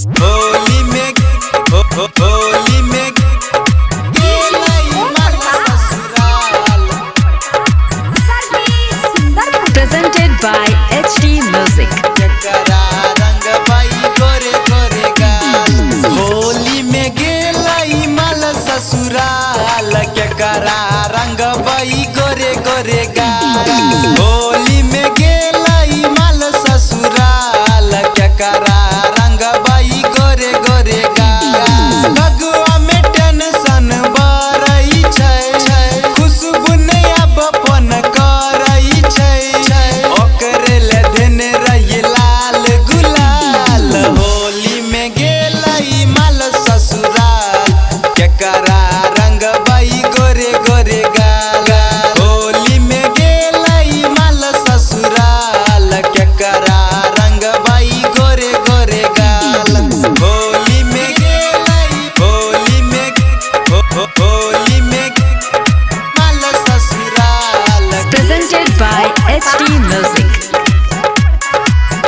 होली में होली में presented by HD Music. Holi में गेलाई माल ससुराल के करा रंग बई गोरे गोरे गाल। होली में गेलाई माल ससुराल के करा रंग बई गोरे गोरे गाल। भगवा में टेंशन बरई छै, खुशबू ने अब फोन करई छै, ओकरे ले देने रही लाल गुलाल। होली में गेलाई माल ससुराल के करा रंग बई गोरे गोरे गाल। होली में गेलाई माल ससुराल के करा रंग बई गोरे गोरे गाल। होली में गेलाई होली में होली में माल ससुराल Presented by HD Music.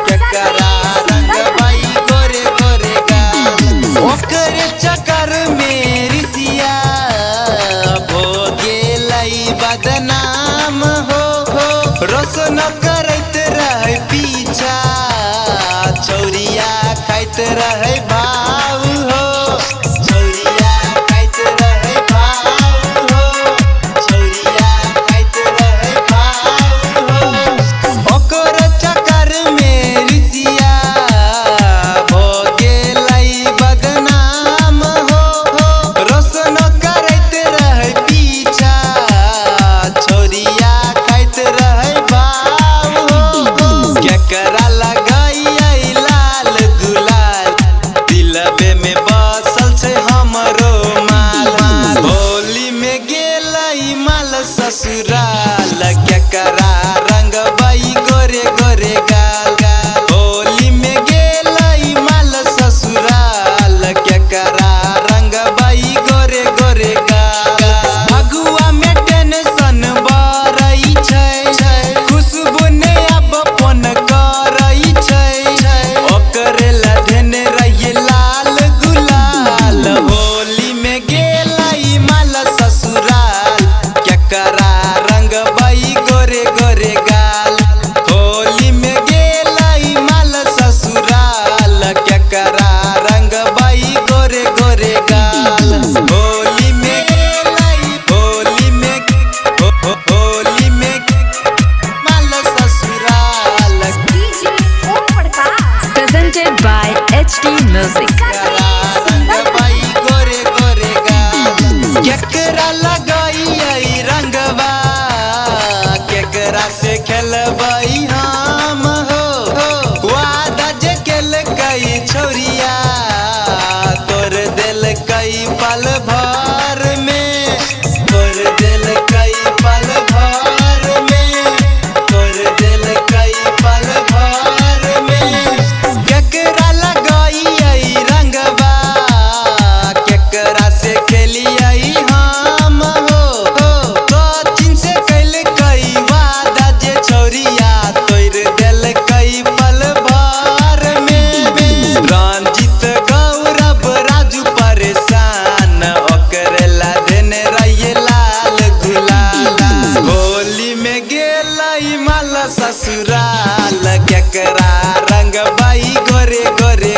के करा रंग बई गोरे गोरे गाल। ओकरे चक्कर में रिसिया हो गेलाई बदनाम हो। रोशन करैत रहे पीछा, चौरिया खाइत रहे भाव हो। चौरिया खाइत रहे भाव हो, चौरिया खाइत रहे भाव हो। ओकर चक्कर में रिसिया हो गेलाई बदनाम हो। रोशन करैत रहे पीछा, चौरिया खाइत रहे भाव हो। केकरा लगाई लाल गुलाल, दिलबे में बसल छै हमरो माल। होली में गेलाई माल ससुराल केकरा रंग बई गोरे गोरे गाल। होली में गेलाई माल ससुराल केकरा रंग बई गोरे गोरे गाल। भगुआ में टेंशन बरई छै, खुशबू ने अब फोन करई छै, ओकरे ला देने रही लाल गुलाल। होली में गेलाई माल ससुराल केकरा रंग बई गोरे गोरे गाल। होली में गेलाई माल ससुराल केकरा रंग बई गोरे गोरे गाल। होली में गेलाई होली में होली में माल ससुराल Presented by HD Music. केकरा रंग बई गोरे गोरे गाल। केकरा लगाई रंगवा, केकरा से खेलबई हम हो। वादा जे केलकई छौरिया, तोर दिल कई पल भर में, तोर दिल कई पल भर में, तोर दिल कई पल भर में। केकरा लगाई रंगवा, केकरा से खेलियई हम हो। सचिन से कैलकई वादा जे छौरिया, तोर दिल कई पल भर में। रंजित गौरव राजू परेशान, ओकरे ला देने रही लाल गुलाल। होली में गेलाई माल ससुराल केकरा रंग बई गोरे गोरे